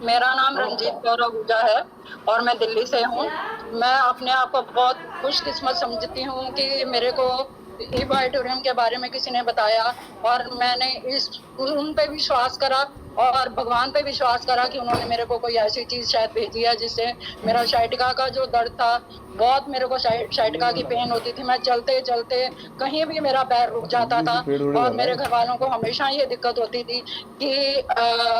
मेरा नाम रंजीत कौर आहूजा है और मैं दिल्ली से हूँ। मैं अपने आप को बहुत खुशकिस्मत समझती हूँ कि मेरे को ईवा ऑडिटोरियम के बारे में किसी ने बताया और मैंने उन पे विश्वास करा और भगवान पे विश्वास करा कि उन्होंने मेरे को कोई ऐसी चीज शायद भेजी है जिससे मेरा साइटिका का जो दर्द था, बहुत मेरे को साइटिका की पेन होती थी। मैं चलते चलते कहीं भी मेरा पैर रुक जाता था और मेरे घर वालों को हमेशा ये दिक्कत होती थी कि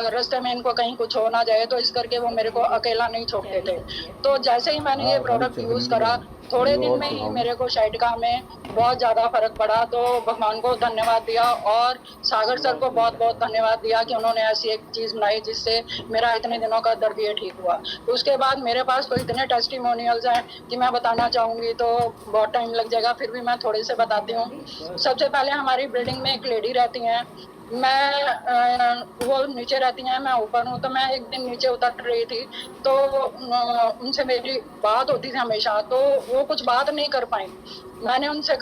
रास्ते में इनको कहीं कुछ हो ना जाए, तो इस करके वो मेरे को अकेला नहीं छोड़ते थे। तो जैसे ही मैंने ये प्रोडक्ट यूज करा, थोड़े दिन में ही मेरे को साइटिका में बहुत ज्यादा फर्क पड़ा। तो भगवान को धन्यवाद दिया और सागर सर को बहुत बहुत धन्यवाद दिया कि उन्होंने ऐसी एक चीज बनाई जिससे मेरा इतने दिनों का दर्द ये ठीक हुआ। उसके बाद मेरे पास तो इतने टेस्टिमोनियल्स हैं कि मैं बताना चाहूंगी तो बहुत टाइम लग जाएगा, फिर भी मैं थोड़े से बताती हूँ। सबसे पहले हमारी बिल्डिंग में एक लेडी रहती हैं, वो नीचे रहती हैं, मैं ऊपर हूँ। तो मैं एक दिन नीचे उतर रही थी तो उनसे मेरी बात होती थी हमेशा, तो वो कुछ बात नहीं कर पाई। मैंने उनसे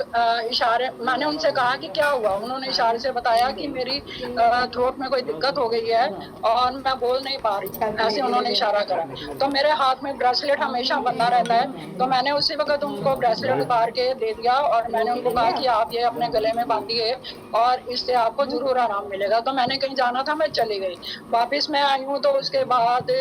कहा कि क्या हुआ। उन्होंने इशारे से बताया कि मेरी थ्रोट में कोई दिक्कत हो गई है और मैं बोल नहीं पा रही, ऐसे उन्होंने इशारा करा। तो मेरे हाथ में ब्रेसलेट हमेशा बंधा रहता है, तो मैंने उसी वक्त उनको ब्रेसलेट उतार के दे दिया और मैंने उनको कहा कि आप ये अपने गले में बांधिए और इससे आपको जरूर आराम मिलेगा। तो मैंने कहीं जाना था, मैं चली गई। वापिस मैं आई हूँ तो उसके बाद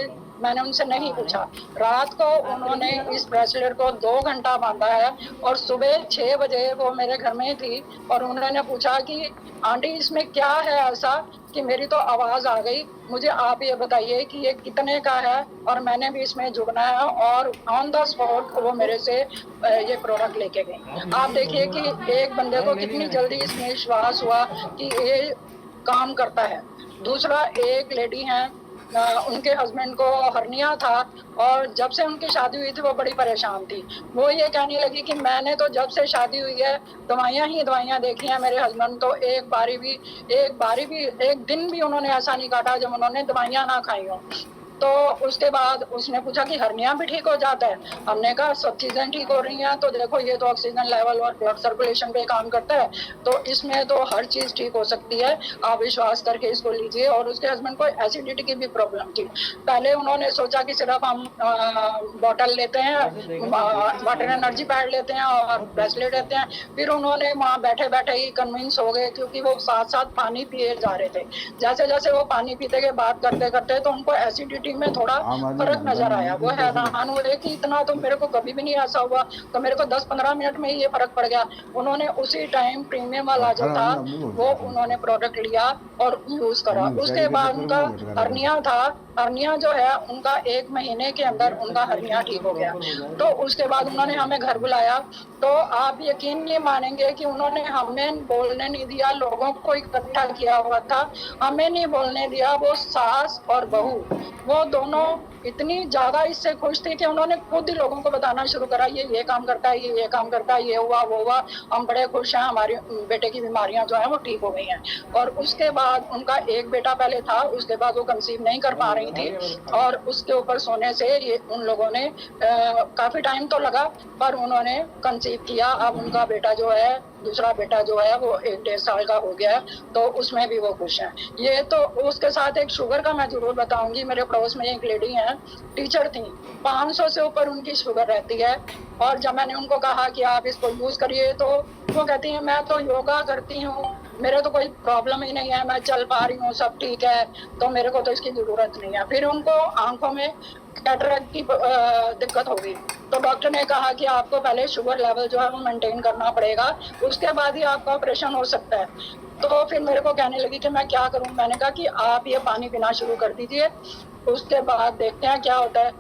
मैंने उनसे नहीं पूछा। रात को उन्होंने इस ब्रेसलेट को 2 घंटा बांधा है और सुबह 6 बजे वो मेरे घर में थी और उन्होंने पूछा कि आंटी इसमें क्या है ऐसा कि मेरी तो आवाज आ गई, मुझे आप ये बताइए कि ये कितने का है और मैंने भी इसमें जुड़ना है। और ऑन द स्पॉट वो मेरे से ये प्रोडक्ट लेके गई। आप देखिए कि एक बंदे को कितनी जल्दी इसमें विश्वास हुआ कि ये काम करता है। दूसरा, एक लेडी है, उनके हस्बैंड को हर्निया था और जब से उनकी शादी हुई थी वो बड़ी परेशान थी। वो ये कहने लगी कि मैंने तो जब से शादी हुई है दवाइयां ही दवाइयां देखी हैं, मेरे हस्बैंड तो एक दिन भी उन्होंने ऐसा नहीं काटा जब उन्होंने दवाइयां ना खाई हो। तो उसके बाद उसने पूछा कि हर्निया भी ठीक हो जाता है। हमने कहा सब चीजें ठीक हो रही हैं, तो देखो ये तो ऑक्सीजन लेवल और ब्लड सर्कुलेशन पे काम करता है, तो इसमें तो हर चीज ठीक हो सकती है, आप विश्वास करके इसको लीजिए। और उसके हस्बैंड को एसिडिटी की भी प्रॉब्लम थी। पहले उन्होंने सोचा कि सिर्फ हम बॉटल लेते हैं, वाटर एनर्जी पैड लेते हैं और ब्रेसलेट लेते हैं। फिर उन्होंने वहाँ बैठे बैठे ही कन्विंस हो गए, क्योंकि वो साथ साथ पानी पिए जा रहे थे। जैसे जैसे वो पानी पीते गए, बात करते करते, तो उनको एसिडिटी में थोड़ा फर्क नजर आया। वो हैरान हुए कि इतना तो मेरे को कभी भी नहीं ऐसा हुआ, तो मेरे को 10-15 मिनट में ही ये फर्क पड़ गया। उन्होंने उसी टाइम प्रीमियम वाला जो था वो उन्होंने प्रोडक्ट लिया और यूज करा। उसके बाद उनका हर्निया था, हर्निया जो है उनका 1 महीने के अंदर उनका हर्निया ठीक हो गया। तो उसके बाद उन्होंने हमें घर बुलाया, तो आप यकीन नहीं मानेंगे कि उन्होंने हमें बोलने नहीं दिया, लोगों को इकट्ठा किया हुआ था, हमें नहीं बोलने दिया। वो सास और बहू वो दोनों इतनी ज्यादा इससे खुश थी कि उन्होंने खुद ही लोगों को बताना शुरू करा, ये काम करता है, ये काम करता है, ये हुआ वो हुआ, हम बड़े खुश हैं, हमारे बेटे की बीमारियां जो है वो ठीक हो गई हैं। और उसके बाद उनका एक बेटा पहले था, उसके बाद वो कंसीव नहीं कर पा रही थी और उसके ऊपर सोने से ये उन लोगों ने काफी टाइम तो लगा पर उन्होंने कंसीव किया। अब उनका बेटा जो है, दूसरा बेटा जो है वो 1-1.5 साल का हो गया, तो उसमें भी वो खुश हैं। ये तो उसके साथ एक शुगर का मैं जरूर बताऊंगी। मेरे पड़ोस में एक लेडी है, टीचर थी, 500 से ऊपर उनकी शुगर रहती है। और जब मैंने उनको कहा कि आप इसको यूज करिए, तो वो कहती है मैं तो योगा करती हूँ, मेरे तो कोई प्रॉब्लम ही नहीं है, मैं चल पा रही हूँ, सब ठीक है, तो मेरे को तो इसकी जरूरत नहीं है। फिर उनको आंखों में कैटरेक्ट की दिक्कत हो गई, तो डॉक्टर ने कहा कि आपको पहले शुगर लेवल जो है वो मेंटेन करना पड़ेगा, उसके बाद ही आपका ऑपरेशन हो सकता है। तो फिर मेरे को कहने लगी कि मैं क्या करूं। मैंने कहा कि आप ये पानी पीना शुरू कर दीजिए, उसके बाद देखते हैं क्या होता है।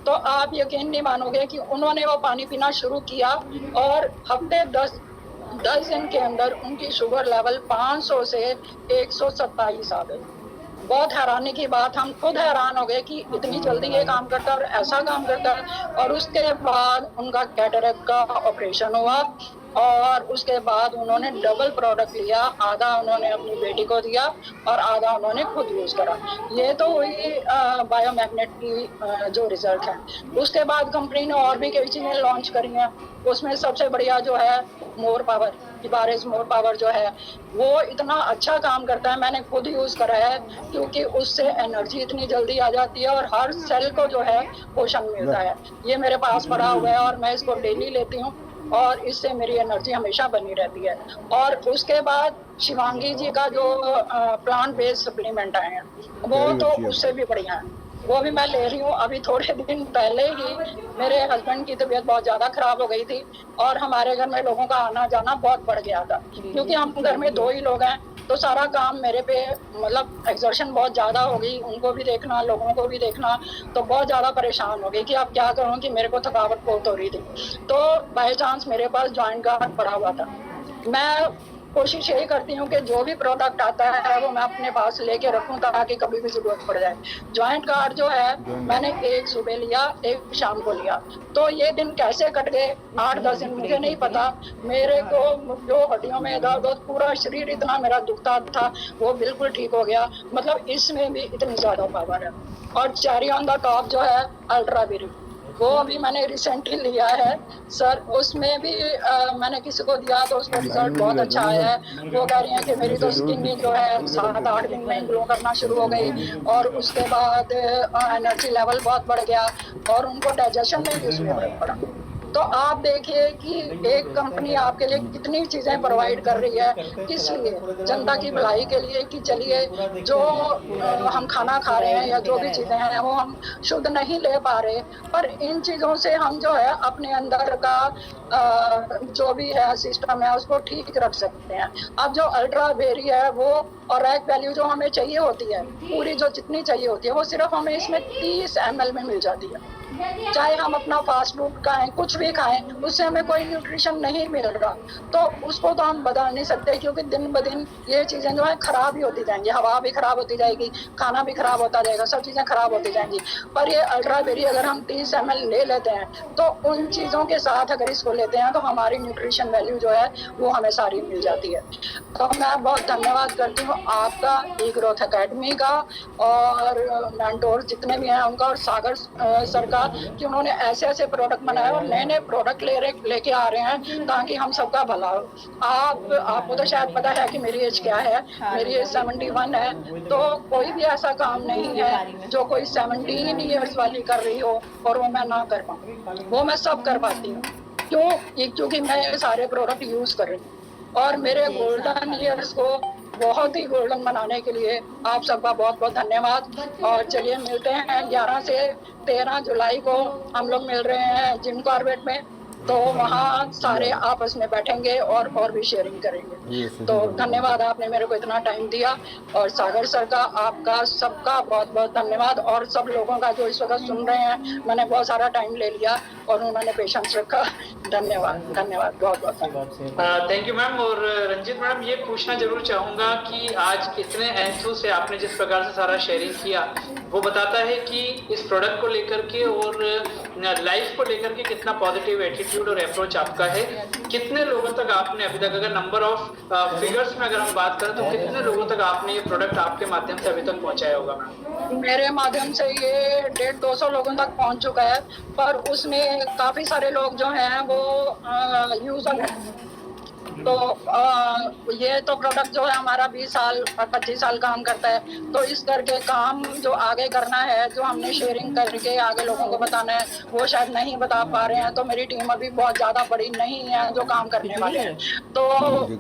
तो आप यकीन नहीं मानोगे कि उन्होंने वो पानी पीना शुरू किया और हफ्ते 10 दिन के अंदर उनकी शुगर लेवल 500 से 127 आ गई। बहुत हैरानी की बात, हम खुद हैरान हो गए कि इतनी जल्दी ये काम करता है और ऐसा काम करता है। और उसके बाद उनका कैटरेक्ट का ऑपरेशन हुआ और उसके बाद उन्होंने डबल प्रोडक्ट लिया, आधा उन्होंने अपनी बेटी को दिया और आधा उन्होंने खुद यूज करा। ये तो हुई बायोमैग्नेट की जो रिजल्ट है। उसके बाद कंपनी ने और भी कई चीजें लॉन्च करी हैं। उसमें सबसे बढ़िया जो है मोर पावर, इबारिस मोर पावर जो है वो इतना अच्छा काम करता है। मैंने खुद यूज करा है क्योंकि उससे एनर्जी इतनी जल्दी आ जाती है और हर सेल को जो है पोषण मिलता है। ये मेरे पास पड़ा हुआ है और मैं इसको डेली लेती हूँ और इससे मेरी एनर्जी हमेशा बनी रहती है। और उसके बाद शिवांगी जी का जो प्लांट बेस्ड सप्लीमेंट आए हैं वो तो उससे भी बढ़िया है, वो भी मैं ले रही हूँ। अभी थोड़े दिन पहले ही मेरे हस्बैंड की तबीयत बहुत ज्यादा खराब हो गई थी और हमारे घर में लोगों का आना जाना बहुत बढ़ गया था, क्योंकि हम घर में 2 ही लोग हैं तो सारा काम मेरे पे, मतलब एक्सर्शन बहुत ज्यादा हो गई, उनको भी देखना लोगों को भी देखना, तो बहुत ज्यादा परेशान हो गई कि अब क्या करूँ कि मेरे को थकावट बहुत हो रही थी। तो बाय चांस मेरे पास जॉइंट गार्ड पड़ा हुआ था। मैं कोशिश यही करती हूँ कि जो भी प्रोडक्ट आता है वो मैं अपने पास लेके रखूं ताकि कभी भी जरूरत पड़ जाए। जॉइंट कार्ड जो है मैंने एक सुबह लिया, एक शाम को लिया, तो ये दिन कैसे कट गए 8-10 दिन मुझे नहीं पता। मेरे को जो हड्डियों में दर्द, पूरा शरीर इतना मेरा दुखता था वो बिल्कुल ठीक हो गया। मतलब इसमें भी इतनी ज्यादा पावर है। और चेरी ऑन द टॉप जो है अल्ट्रा बेरी, वो अभी मैंने रिसेंटली लिया है सर। उसमें भी मैंने किसी को दिया तो उसका रिजल्ट बहुत अच्छा आया है। वो कह रही हैं कि मेरी तो स्किन जो है 7-8 दिन में ग्लो करना शुरू हो गई और उसके बाद एनर्जी लेवल बहुत बढ़ गया और उनको डाइजेशन में भी उसमें फर्क पड़ा। तो आप देखिए कि एक कंपनी आपके लिए कितनी चीजें प्रोवाइड कर रही है, किस लिए? जनता की भलाई के लिए कि चलिए जो हम खाना खा रहे हैं या जो भी चीजें हैं वो हम शुद्ध नहीं ले पा रहे, पर इन चीजों से हम जो है अपने अंदर का जो भी है सिस्टम है उसको ठीक रख सकते हैं। अब जो अल्ट्रा बेरी है वो और रैक वैल्यू जो हमें चाहिए होती है पूरी जो जितनी चाहिए होती है वो सिर्फ हमें इसमें 30 ml में मिल जाती है। चाहे हम अपना फास्ट फूड खाएं, कुछ भी खाएं, उससे हमें कोई न्यूट्रिशन नहीं मिल रहा, तो उसको तो हम बदल नहीं सकते क्योंकि दिन ब दिन ये चीजें जो है खराब ही होती जाएंगी, हवा भी खराब होती जाएगी, खाना भी खराब होता जाएगा, सब चीजें खराब होती जाएंगी। पर ये अल्ट्रा बेरी अगर हम 30 ml ले लेते हैं तो उन चीजों के साथ अगर इसको लेते हैं तो हमारी न्यूट्रिशन वैल्यू जो है वो हमें सारी मिल जाती है। तो मैं बहुत धन्यवाद करती हूँ आपका, ई ग्रोथ अकेडमी का और मेंटोर जितने भी हैं उनका और सागर सर का, कि उन्होंने ऐसे ऐसे प्रोडक्ट बनाए और नए नए प्रोडक्ट लेके आ रहे हैं ताकि हम सबका भला हो। आपको तो शायद पता है कि मेरी एज क्या है, मेरी एज 71 है, तो कोई भी ऐसा काम नहीं है जो कोई 17 ईयर्स वाली कर रही हो और वो मैं ना कर पाऊँ, वो मैं सब कर पाती हूँ। क्यों? क्योंकि मैं ये सारे प्रोडक्ट यूज कर रही हूँ और मेरे गोल्डन ईयर्स को बहुत ही गोल्डन बनाने के लिए आप सबका बहुत बहुत धन्यवाद। और चलिए मिलते हैं 11 से 13 जुलाई को हम लोग मिल रहे हैं जिम कॉर्बेट में, तो वहाँ सारे आपस में बैठेंगे और भी शेयरिंग करेंगे। तो धन्यवाद, आपने मेरे को इतना टाइम दिया और सागर सर का, आपका सबका बहुत बहुत धन्यवाद और सब लोगों का जो इस वक्त सुन रहे हैं। मैंने बहुत सारा टाइम ले लिया और उन्होंने पेशेंस रखा। धन्यवाद धन्यवाद बहुत बहुत। Thank you ma'am. और रंजीत मैडम, ये पूछना जरूर चाहूँगा कि आज इतने एंथू से आपने जिस प्रकार से सारा शेयरिंग किया वो बताता है कि इस प्रोडक्ट को लेकर के और लाइफ को लेकर के कितना पॉजिटिव एटीट्यूड और अप्रोच आपका है। कितने लोगों तक आपने अभी तक, अगर नंबर ऑफ फिगर्स में अगर हम बात करें तो कितने लोगों तक आपने ये प्रोडक्ट आपके माध्यम से अभी तक पहुंचाया होगा मैम? मेरे माध्यम से ये 150-200 लोगों तक पहुंच चुका है, पर उसमें काफी सारे लोग जो हैं वो यूजर हैं। तो ये तो प्रोडक्ट जो है हमारा 20 साल और 25 साल काम करता है, तो इस करके काम जो आगे करना है, जो हमने शेयरिंग करके आगे लोगों को बताना है वो शायद नहीं बता पा रहे हैं। तो मेरी टीम अभी बहुत ज्यादा बड़ी नहीं है जो काम करने वाले हैं, तो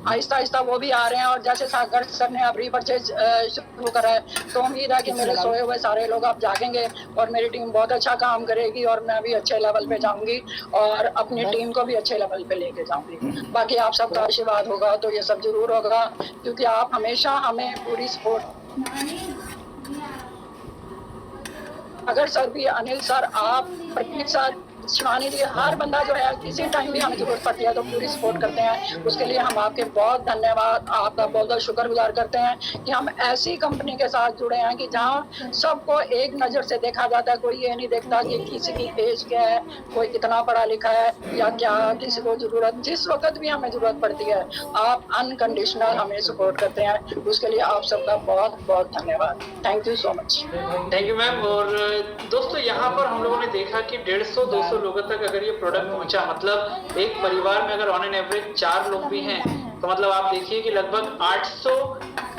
आहिस्ता आहिस्ता वो भी आ रहे हैं। और जैसे सागर सर ने अब रीपरचेज शुरू करा है, तो उम्मीद है कि मेरे सोए हुए सारे लोग अब जागेंगे और मेरी टीम बहुत अच्छा काम करेगी और मैं भी अच्छे लेवल पे जाऊंगी और अपनी टीम को भी अच्छे लेवल पे लेके जाऊंगी। बाकी आप सबका आशीर्वाद होगा तो ये सब जरूर होगा, क्योंकि आप हमेशा हमें पूरी सपोर्ट, अगर सर भी, अनिल सर, आप प्रतीक सर, शिवानी जी, हर बंदा जो है किसी टाइम भी हमें जरूरत पड़ती है तो पूरी सपोर्ट करते हैं। उसके लिए हम आपके बहुत धन्यवाद, आपका बहुत बहुत शुक्रगुजार करते हैं कि हम ऐसी कंपनी के साथ जुड़े हैं कि जहाँ सबको एक नजर से देखा जाता है। कोई ये नहीं देखता कि किसी की एज क्या है, कोई कितना पढ़ा लिखा है या क्या, किसी को जरूरत जिस वक्त भी हमें जरूरत पड़ती है आप अनकंडीशनल हमें सपोर्ट करते हैं। उसके लिए आप सबका बहुत बहुत धन्यवाद। Thank you so much. Thank you ma'am. और दोस्तों यहाँ पर हम लोगों ने देखा कि 150-200 लोगों तक अगर ये प्रोडक्ट पहुंचा, मतलब एक परिवार में अगर ऑन एन एवरेज 4 लोग भी हैं तो मतलब आप देखिए कि लगभग 800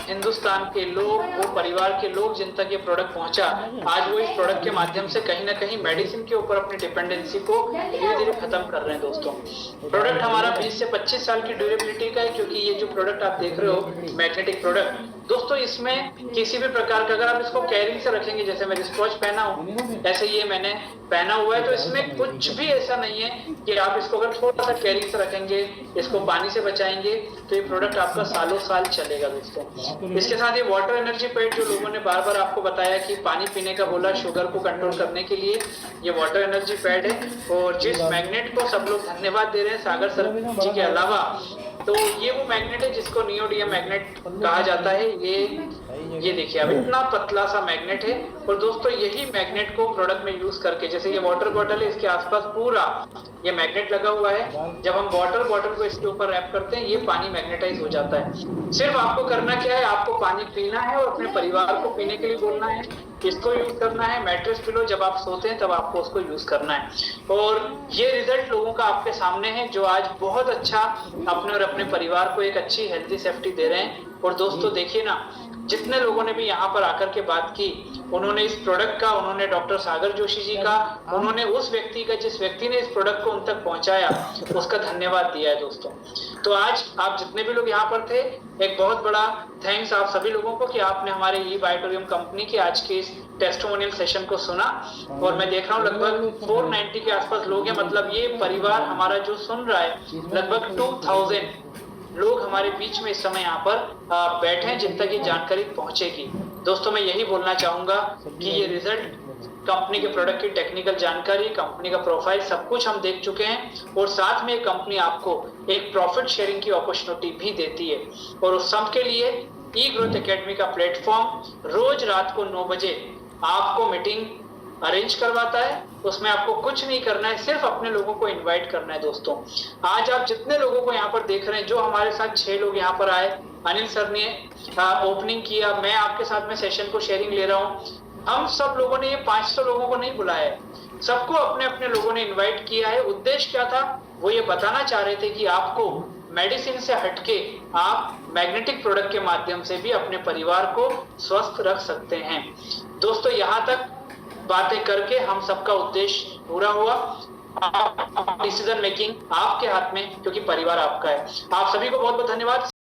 हिंदुस्तान के लोग, वो परिवार के लोग जिन तक ये प्रोडक्ट पहुंचा, आज वो इस प्रोडक्ट के माध्यम से कहीं ना कहीं मेडिसिन के ऊपर अपनी डिपेंडेंसी को धीरे धीरे खत्म कर रहे हैं। दोस्तों प्रोडक्ट हमारा 20 से 25 साल की ड्यूरेबिलिटी का है, क्योंकि ये जो प्रोडक्ट आप देख रहे हो मैग्नेटिक प्रोडक्ट, दोस्तों इसमें किसी भी प्रकार का, अगर आप इसको कैरिंग से रखेंगे, जैसे मैं रिस्टवॉच पहना हूँ ऐसे ये मैंने पहना हुआ है, तो इसमें कुछ भी ऐसा नहीं है कि आप इसको अगर थोड़ा सा कैरिंग से रखेंगे, इसको पानी से बचाएंगे तो ये प्रोडक्ट आपका सालों साल चलेगा। दोस्तों इसके साथ ये वाटर एनर्जी पैड, जो लोगों ने बार बार आपको बताया कि पानी पीने का बोला शुगर को कंट्रोल करने के लिए, ये वाटर एनर्जी पैड है। और जिस मैग्नेट को सब लोग धन्यवाद दे रहे हैं सागर सर जी के अलावा, तो ये वो मैग्नेट है जिसको नियोडियम मैग्नेट कहा जाता है। ये देखिए अब इतना पतला सा मैग्नेट है। और दोस्तों यही मैग्नेट को प्रोडक्ट में यूज करके, जैसे ये वाटर बॉटल है, इसके आसपास पूरा ये मैग्नेट लगा हुआ है। जब हम वाटर बॉटल को इसके ऊपर रैप करते हैं, ये पानी मैग्नेटाइज हो जाता है। सिर्फ आपको करना क्या है, आपको पानी पीना है और अपने परिवार को पीने के लिए बोलना है, इसको यूज करना है। मैट्रेस पिलो जब आप सोते हैं तब आपको उसको यूज करना है। और ये रिजल्ट लोगों का आपके सामने है, जो आज बहुत अच्छा अपने और अपने परिवार को एक अच्छी हेल्थी सेफ्टी दे रहे हैं। और दोस्तों देखिए ना, जितने लोगों ने भी यहाँ पर आकर के बात की, उन्होंने इस प्रोडक्ट का, उन्होंने डॉक्टर सागर जोशी जी का, उन्होंने उस व्यक्ति का जिस व्यक्ति ने इस प्रोडक्ट को उन तक पहुंचाया, उसका धन्यवाद दिया है। दोस्तों तो आज आप जितने भी लोग यहाँ पर थे, एक बहुत बड़ा थैंक्स आप सभी लोगों को कि आपने हमारे ई बायोटोरियम कंपनी के आज के इस टेस्टिमोनियल सेशन को सुना। और मैं देख रहा हूँ लगभग 490 के आसपास लोग हैं, मतलब ये परिवार हमारा जो सुन रहा है, लगभग 2000 लोग हमारे बीच में इस समय यहाँ पर बैठे हैं जिन तक ये जानकारी पहुंचेगी। दोस्तों मैं यही बोलना चाहूंगा कि ये रिजल्ट, कंपनी के प्रोडक्ट की टेक्निकल जानकारी, कंपनी का प्रोफाइल, सब कुछ हम देख चुके हैं। और साथ में कंपनी आपको एक प्रॉफिट शेयरिंग की अपॉर्चुनिटी भी देती है। और उस सब के लिए ई ग्रोथ एकेडमी का प्लेटफॉर्म रोज रात को 9 बजे आपको मीटिंग अरेंज करवाता है। उसमें आपको कुछ नहीं करना है, सिर्फ अपने लोगों को इनवाइट करना है। दोस्तों आज आप जितने लोगों को यहाँ पर देख रहे हैं, जो हमारे साथ 6 लोग यहाँ पर आए, अनिल सर ने ओपनिंग किया, मैं आपके साथ में सेशन को शेयरिंग ले रहा हूँ, हम सब लोगों ने ये 500 लोगों को नहीं बुलाया है, सबको अपने अपने लोगों ने इन्वाइट किया है। उद्देश्य क्या था, वो ये बताना चाह रहे थे कि आपको मेडिसिन से हटके आप मैग्नेटिक प्रोडक्ट के माध्यम से भी अपने परिवार को स्वस्थ रख सकते हैं। दोस्तों यहाँ तक बातें करके हम सबका उद्देश्य पूरा हुआ। डिसीजन मेकिंग आपके हाथ में, क्योंकि परिवार आपका है। आप सभी को बहुत बहुत धन्यवाद।